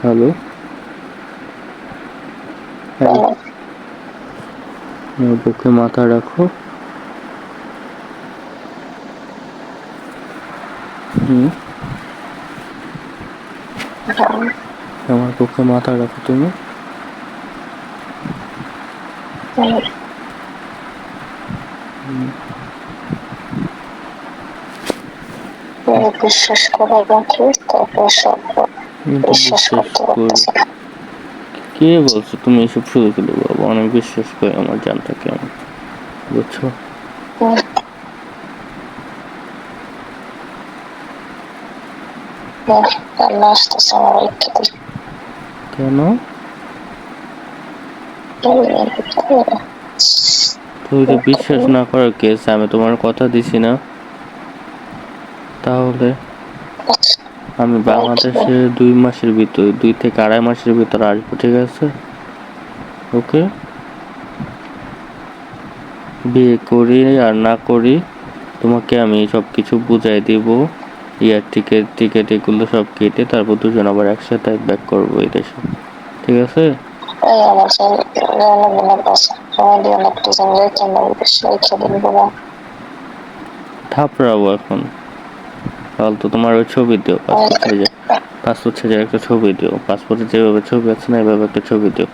Hello, hello, আমার বুকে মাথা রাখো। হুম, আমার বুকে মাথা রাখো তুমি। বিশ্বাস করার বাকি, তারপর সব কিন্তু বিশ্বাস করতে করি। পারতেছে না। কে বলছো তুমি এসব শুরু করলে? বাবা, অনেক বিশ্বাস করে আমার জানটাকে আমি, বুঝছো? কান্না আসতেছে আমার ইচ্ছাতে। কেন? তুমি তো বিশ্বাস না করার কেস, আমি তোমার কথা দিছি না। তাহলে আমি বাংলাদেশে 2 মাসের ভিতর, 2 থেকে 2.5 মাসের ভিতর আসবো, ঠিক আছে? ওকে, বিয়ে করি আর না করি তোমাকে আমি সব কিছু বুঝাই দিব। ইয়ার টিকিট এগুলো সব কেটে তারপর দুজন আবার একসাথে ব্যাক করবো এই দেশে, ঠিক আছে? থাপড়াবো এখন। ফালতু তোমার ওই ছবি দিও, পাসপোর্ট সাইজের একটা ছবি দিও, পাসপোর্টে যেভাবে ছবি আছে না এভাবে একটা ছবি দিও,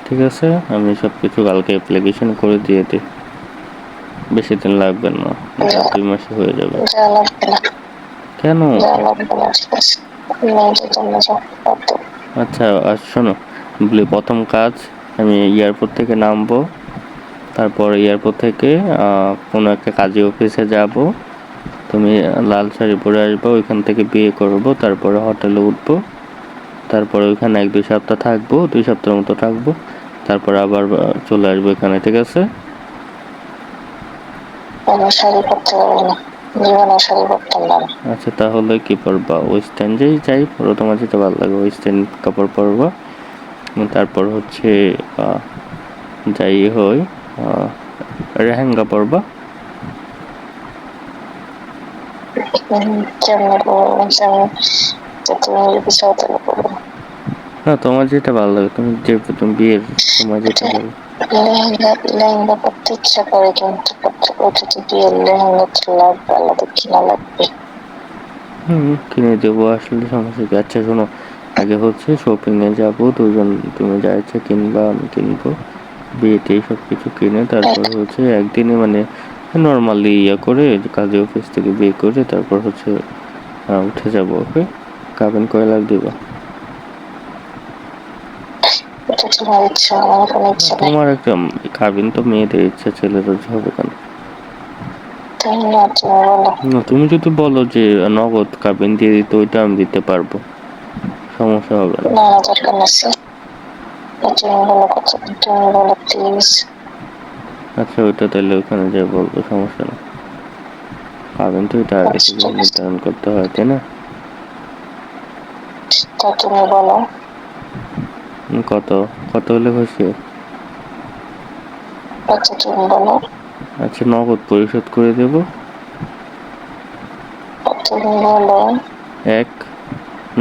ঠিক আছে? আমি সব কিছু কালকে অ্যাপ্লিকেশন করে দিয়ে দিই। বেশি দিন লাগবে না, 2 মাসে হয়ে যাবে। কেন? আচ্ছা, শোনো, প্রথম কাজ, আমি এয়ারপোর্ট থেকে নামবো, তারপর এয়ারপোর্ট থেকে কোনো একটা কাজী অফিসে যাব। তুমি লাল শাড়ি পরে আসবো, ওইখান থেকে বিয়ে করবো, তারপরে হোটেলে উঠবো, তারপরে ওইখানে 1-2 সপ্তাহ থাকবো, 2 সপ্তাহের মতো থাকবো, তারপর আবার চলে আসবো এখানে, ঠিক আছে? আচ্ছা, তাহলে কি পরবা? ওয়েস্টার্ন যাই পরো, তোমার যেটা ভালো লাগে ওয়েস্টার্ন কাপড় পরবা। তারপর হচ্ছে যাই হয় লেহেঙ্গা পরবা। না, তোমার যেটা ভালো লাগে, তুমি বিয়ের সময় যেটা বলো। লেহেঙ্গা পরতে ইচ্ছা করে, কিন্তু বিয়ের লেহেঙ্গা তো লাগবে, আলাদা কিনা লাগবে। কিনে দেবো, আসলে সমস্যা কি? আচ্ছা শোনো, আগে হচ্ছে শপিংয়ে যাবো দুজন, তুমি যা ইচ্ছা কিনবা আমি কিনবো, বিয়েতে সব কিছু কিনে তারপর হচ্ছে একদিনে মানে নর্মালি করে কাজে অফিস থেকে বিয়ে করে তারপর হচ্ছে উঠে যাবো। ওকে, কাবিন কয় লাখ দিবা? তোমার একটা কাবিন তো মেয়েদের ইচ্ছা, ছেলেদের হবে কেন? না, তুমি যদি বলো যে নগদ কাবিন দিয়ে দিতে, ওইটা আমি দিতে পারবো, সমস্যা হবে না। আচ্ছা, ওইটা তাহলে ওখানে যাই বলবো, সমস্যা না। কাবিন তো এটা আগে থেকে নির্ধারণ করতে হয়, তাই না? তুমি বলো কত কত হলে খুশি? তুমি বলো। আচ্ছা, নগদ পরিশোধ করে দেব। তুমি বলো।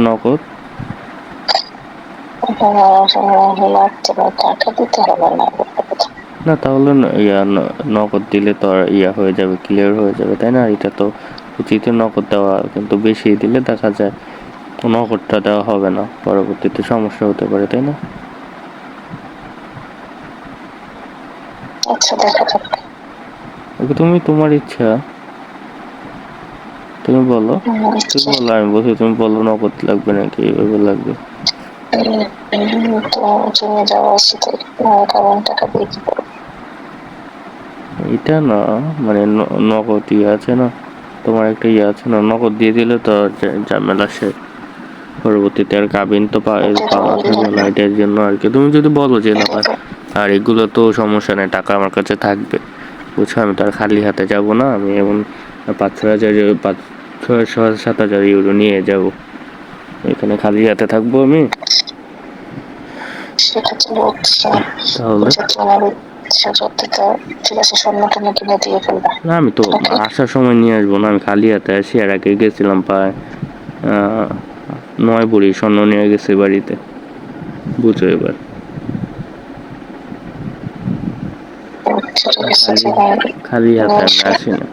নগদ। টাকা দিতে হবে না। না, তাহলে নগদ দিলে তো আর হয়ে যাবে, ক্লিয়ার হয়ে যাবে, তাই না? এটা তো উচিত নগদ দেওয়া, কিন্তু বেশি দিলে দেখা যায় নগদটা দেওয়া হবে না, পরবর্তীতে সমস্যা হতে পারে, তাই না? আচ্ছা, দেখা যাক। তুমি তোমার ইচ্ছা, তুমি বলো। তুমি বলো, আমি বলছি তুমি বলো নগদ লাগবে নাকি এভাবে লাগবে। তুমি যাওয়া উচিত, কারণ টাকা দিয়ে কি করবো? এটা না, মানে নগদ আছে না, তোমার একটা আছে না, নগদ দিয়ে দিলে তো ঝামেলা শেষ, পরবর্তীতে আর কাবিন তো পাওয়া থাকবে না, এটার জন্য আর কি। তুমি যদি বলো যে না, আর এগুলো তো সমস্যা নেই, টাকা আমার কাছে থাকবে, বুঝছো? আমি তো আর খালি হাতে যাব না, আমি এমন 5-6 হাজার 5-6-7 হাজার ইউরো নিয়ে যাব, এখানে খালি হাতে থাকবো আমি। তাহলে না, আমি তো আসার সময় নিয়ে আসবো না, আমি খালি হাতে আসি। আর আগে গেছিলাম প্রায় 9 ভরি স্বর্ণ নিয়ে গেছে বাড়িতে, বুঝো এবার। আচ্ছা, ঠিক আছে, খালি তাহলে খালি হাতে আমি নিয়ে আসি না।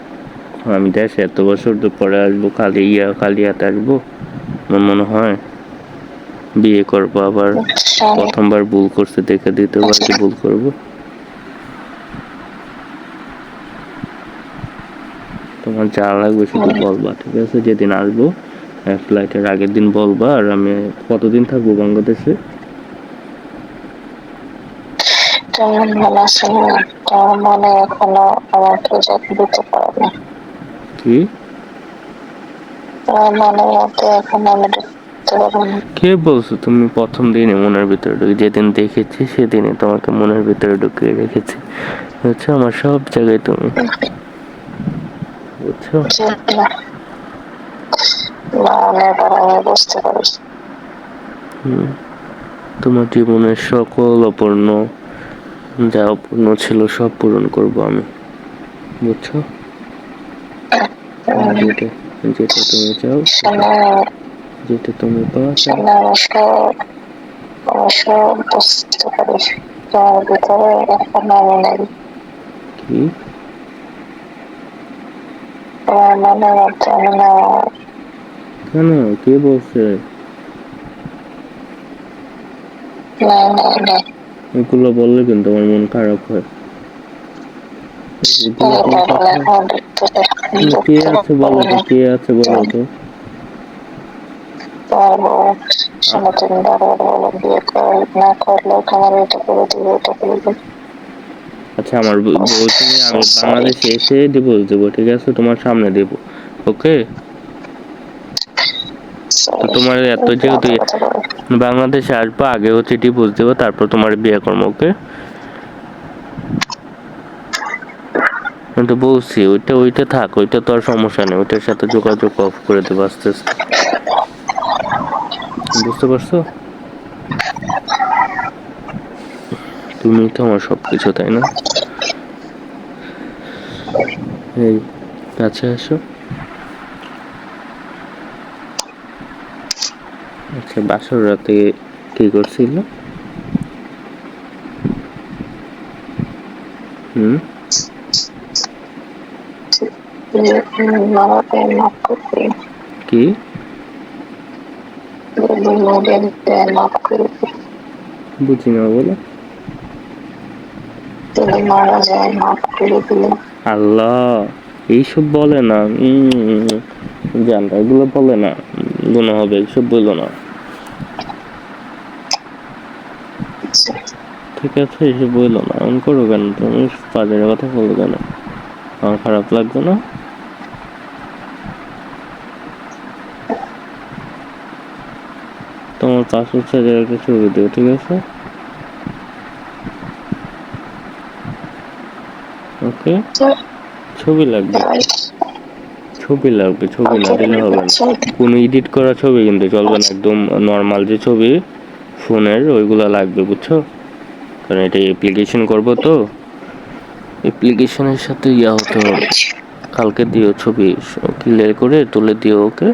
আমি দেশে এত বছর তো পরে আসবো, খালি হাতে আসবো? আমার মনে হয় বিয়ে করবো আবার আসো। প্রথমবার ভুল করছে দেখে দ্বিতীয়বার কি ভুল করবো? তোমার যা লাগবে শুধু বলবা, ঠিক আছে? যেদিন আসবো ফ্লাইটের আগের দিন বলবা। আর আমি কতদিন থাকবো বাংলাদেশে? তেমন ভালো আছে না, তোমার মনে এখনো আমাকে দিতে পারবে। কি? তোমার মনের মধ্যে এখন আমি ঢুকতে পারবো না। কে বলছো তুমি প্রথম দিনে মনের ভিতরে ঢুকে? যেদিন দেখেছি সেদিনে তোমাকে মনের ভিতরে ঢুকিয়ে রেখেছি, বুঝছো? আমার সব জায়গায় তুমি, বুঝছো? মনের দ্বারা আমি বুঝতে পারি। তোমার জীবনের সকল অপূর্ণ, যা অপূর্ণ ছিল সব পূরণ করব আমি, বুঝছো? যেটা যেটা তুমি চাও, যেটা তুমি পাও চাও। অবশ্য বুঝতে পারি তোমার ভিতরে এখন আমি নাই। কি? তোমার মনের মধ্যে আমি না। কেন? কে বলছে? এগুলো বললে কিন্তু আমার মন খারাপ হয়। এগুলো কোনো কথা? কে আছে বলো তো, কে আছে বলো তো? তোমার বউ শোনো, তুমি বারবার বলো বিয়ে না করলে তোমার এটা করে দিবে, এটা করে দিবে। আচ্ছা, আমার বউ তুমি, আমি বাংলাদেশে এসে ডিভোর্স দেবো, ঠিক আছে? তোমার সামনে দেবো, ওকে? তো তোমার এত যেহেতু বাংলাদেশে আসবো, আগে হচ্ছে ডিভোর্স দেবো, তারপর তোমার বিয়ে করবো, ওকে? কিন্তু বলছি ওইটা থাক, ওইটা তো আর সমস্যা নেই, ওইটার সাথে যোগাযোগ অফ করে দেবো আস্তে আস্তে, বুঝতে পারছো? তুমি তো আমার সবকিছু, তাই না? এই, কাছে আসো। আচ্ছা, বাসর রাতে কি করছিল? হুম? কি? বুঝি না, বলো। আল্লাহ, এইসব বলে না। জানলা এগুলো বলে না, গুনাহ হবে, এইসব বলো না, ঠিক আছে? এইসব বললো না, এমন করো কেন তুমি? বাজারের কথা বলো কেন? আমার খারাপ লাগবে না? তোমার পাসপোর্ট সাইজের একটা ছবি দিও, ঠিক আছে? ওকে? ছবি লাগবে, ছবি লাগবে, ছবি না দিলে হবে না। কোনো এডিট করা ছবি কিন্তু চলবে না, একদম নর্মাল যে ছবি ফোনের ওইগুলো লাগবে, বুঝছো? কারণ এটা অ্যাপ্লিকেশন করবো তো, অ্যাপ্লিকেশনের সাথে ইয়া হতে হবে। কালকে দিও ছবি, ক্লিয়ার করে তুলে দিও, ওকে?